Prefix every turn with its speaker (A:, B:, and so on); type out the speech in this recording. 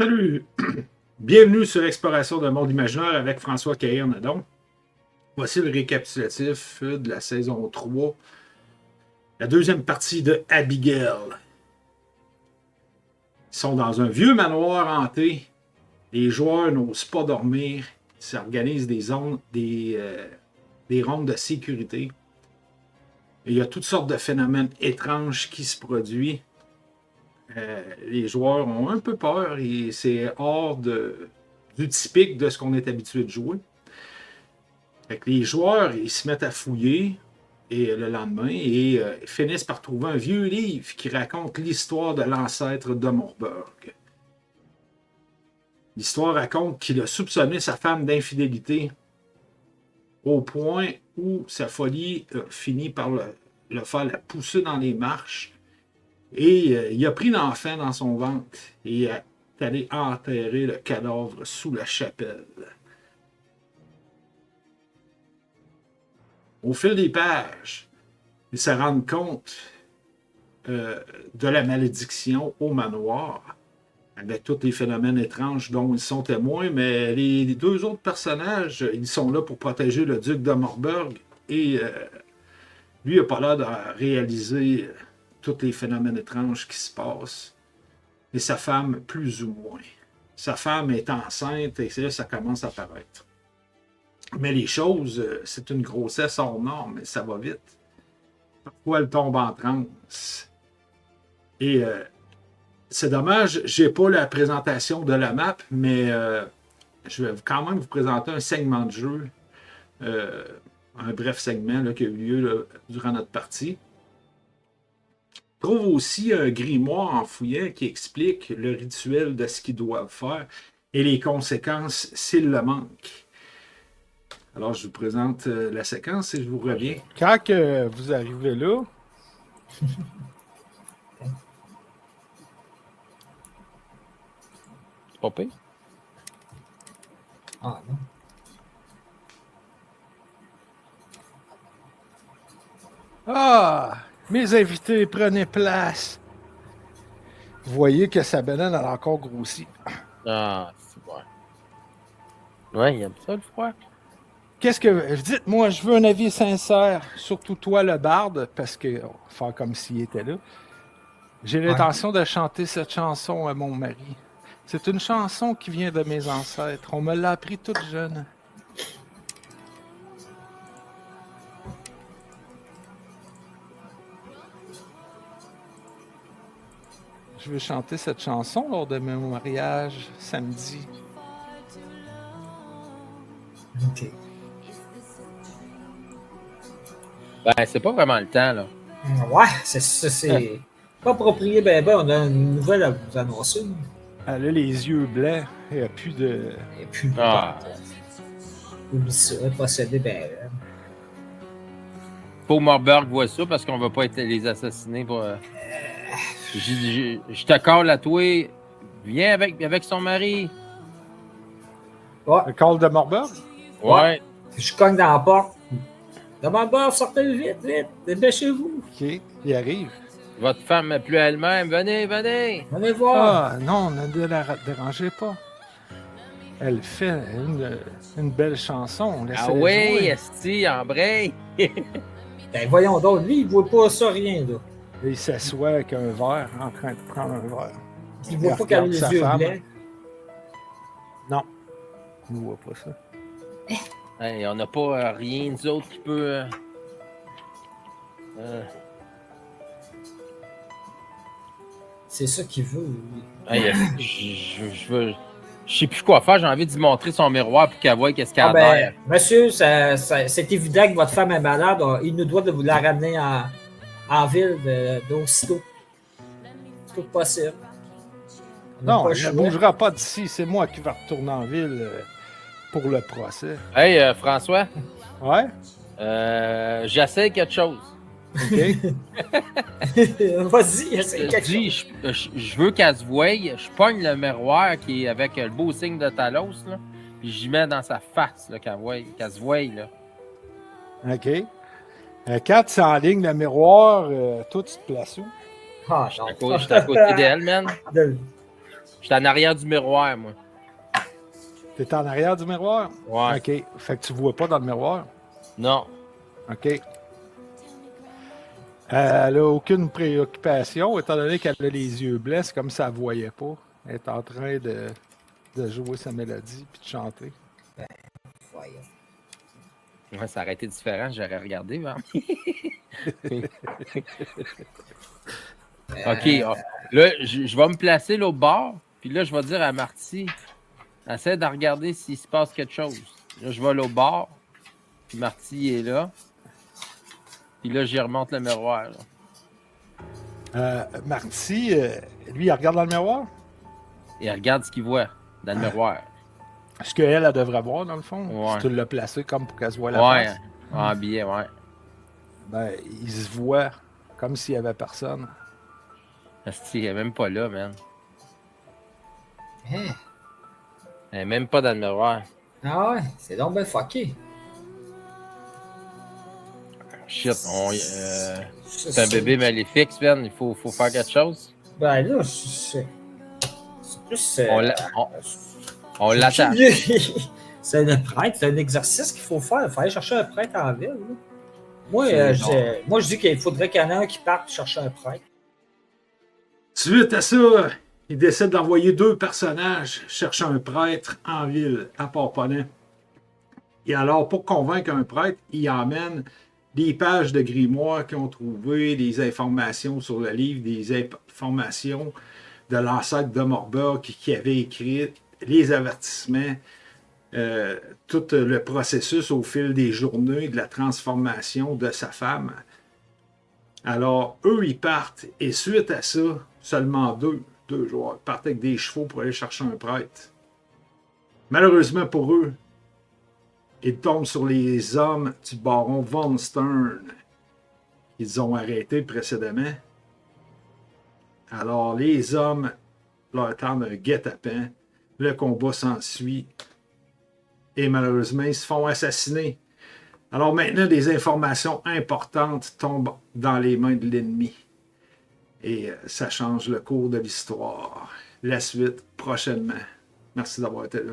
A: Salut! Bienvenue sur Exploration d'un monde imaginaire avec François Caillé-Nadon. Voici le récapitulatif de la saison 3, la deuxième partie de Abigail. Ils sont dans un vieux manoir hanté. Les joueurs n'osent pas dormir. Ils s'organisent des rondes de sécurité. Et il y a toutes sortes de phénomènes étranges qui se produisent. Les joueurs ont un peu peur et c'est hors du typique de ce qu'on est habitué de jouer. Fait que les joueurs, ils se mettent à fouiller et le lendemain et finissent par trouver un vieux livre qui raconte l'histoire de l'ancêtre de Morburg. L'histoire raconte qu'il a soupçonné sa femme d'infidélité au point où sa folie finit par le faire la pousser dans les marches. Et il a pris l'enfant dans son ventre et est allé enterrer le cadavre sous la chapelle. Au fil des pages, ils se rendent compte de la malédiction au manoir, avec tous les phénomènes étranges dont ils sont témoins, mais les deux autres personnages, ils sont là pour protéger le duc de Morburg et lui n'a pas l'air de réaliser tous les phénomènes étranges qui se passent. Et sa femme, plus ou moins. Sa femme est enceinte et c'est là que ça commence à apparaître. Mais les choses, c'est une grossesse hors norme, mais ça va vite. Parfois, elle tombe en transe. Et c'est dommage, j'ai pas la présentation de la map, mais je vais quand même vous présenter un segment de jeu, un bref segment là, qui a eu lieu là, durant notre partie. Trouve aussi un grimoire en fouillant qui explique le rituel de ce qu'ils doivent faire et les conséquences s'ils le manquent. Alors, je vous présente la séquence et je vous reviens.
B: Quand que vous arrivez là,
C: C'est pas pire.
D: Ah non.
B: mes invités, prenez place. Vous voyez que sa banane a encore grossi.
C: Ah, c'est bon. Ouais, il aime ça le froid.
B: Qu'est-ce que... Dites-moi, je veux un avis sincère, surtout toi, le barde, parce que... On va faire comme s'il était là. J'ai l'intention de chanter cette chanson à mon mari. C'est une chanson qui vient de mes ancêtres. On me l'a appris toute jeune. Je veux chanter cette chanson lors de mon mariage samedi.
D: OK.
C: Ben, c'est pas vraiment le temps, là.
D: Ouais, c'est pas approprié. Ben, on a une nouvelle à vous annoncer.
B: Elle a les yeux blancs. Il n'y a plus de...
D: Et puis,
C: Ah.
D: oublie ça, posséder, ben.
C: Paul Morburg voit ça parce qu'on va pas être les assassiner pour. Je te colle à toi. Viens avec son mari.
D: Ouais,
B: Le col de Morburg?
C: Ouais.
D: je cogne dans la porte. Demande-moi, sortez vite, dépêchez-vous.
B: OK, il arrive.
C: Votre femme n'est plus elle-même. Venez.
D: Venez voir.
B: Ah, non, ne la dérangez pas. Elle fait une belle chanson.
C: Ah oui, esti, en break.
D: Ben, voyons donc, lui, il voit pas ça rien, là.
B: Il s'assoit avec un verre, en train de prendre un verre.
D: Il voit pas qu'elle a les yeux blancs.
B: Non, il ne voit pas ça.
C: Hey, on n'a pas rien, nous autres, qui peut...
D: C'est ça qu'il veut, lui.
C: Hey, je sais plus quoi faire. J'ai envie de lui montrer son miroir pour qu'elle voie qu'est-ce qu'elle a
D: Ben,
C: l'air.
D: monsieur, c'est évident que votre femme est malade. Il nous doit de vous la ramener en ville d'aussitôt. Aussitôt que possible. On n'a
B: Non,
D: pas le
B: elle ne
D: choix.
B: bougera pas d'ici. C'est moi qui vais retourner en ville pour le procès.
C: Hey, François,
B: Ouais?
C: j'essaie quelque chose.
B: OK.
D: Vas-y, essaye
C: Je
D: quelque chose.
C: dis, je veux qu'elle se voie. Je pogne le miroir qui est avec le beau signe de Talos, là, puis j'y mets dans sa face, là, qu'elle se voie. Là.
B: OK. Quand tu enlignes le miroir, toi, tu te places où?
D: Ah, non.
C: J'étais à côté d'elle, man. J'étais en arrière du miroir, moi.
B: T'es en arrière du miroir?
C: Ouais.
B: OK. Fait que tu vois pas dans le miroir?
C: Non.
B: OK. Elle n'a aucune préoccupation, étant donné qu'elle a les yeux blancs, c'est comme si elle ne voyait pas. Elle est en train de jouer sa mélodie puis de chanter.
D: Voyons.
C: Ouais, ça aurait été différent, j'aurais regardé, mais... OK. Là, je vais me placer l'autre bord, puis là, je vais dire à Marty, essaie de regarder s'il se passe quelque chose. Là, je vais l'autre bord, puis Marty est là. Puis là, j'y remonte le miroir.
B: Marty, lui, il regarde dans le miroir?
C: Et regarde ce qu'il voit dans le miroir.
B: Ce qu'elle, elle devrait voir, dans le fond.
C: Ouais.
B: Si tu l'as placé comme pour qu'elle se voit la
C: Ouais,
B: face.
C: en billet, ouais.
B: Ben, il se voit comme s'il n'y avait personne.
C: Asti, il est même pas là, man.
D: Hein?
C: Elle est même pas dans le miroir.
D: Ah ouais, c'est donc ben fucké.
C: Shit, c'est un bébé maléfique, Sven. Il faut faire quelque chose.
D: Ben là, c'est plus.
C: On l'attend.
D: C'est un prêtre, c'est un exercice qu'il faut faire. Il fallait chercher un prêtre en ville. Là. Moi, je dis qu'il faudrait qu'il y en ait un qui parte chercher un prêtre.
A: Suite à ça, il décide d'envoyer 2 personnages chercher un prêtre en ville, à Port-Poney. Et alors, pour convaincre un prêtre, il emmène des pages de grimoire qu'ils ont trouvé, des informations sur le livre, des informations de l'ancêtre de Morburg qui avait écrit les avertissements, tout le processus au fil des journées de la transformation de sa femme. Alors, eux, ils partent, et suite à ça, seulement deux joueurs partent avec des chevaux pour aller chercher un prêtre. Malheureusement pour eux, ils tombent sur les hommes du baron Von Stern qu'ils ont arrêtés précédemment. Alors, les hommes leur tendent un guet-apens, le combat s'ensuit, et malheureusement, ils se font assassiner. Alors maintenant, des informations importantes tombent dans les mains de l'ennemi. Et ça change le cours de l'histoire. La suite prochainement. Merci d'avoir été là.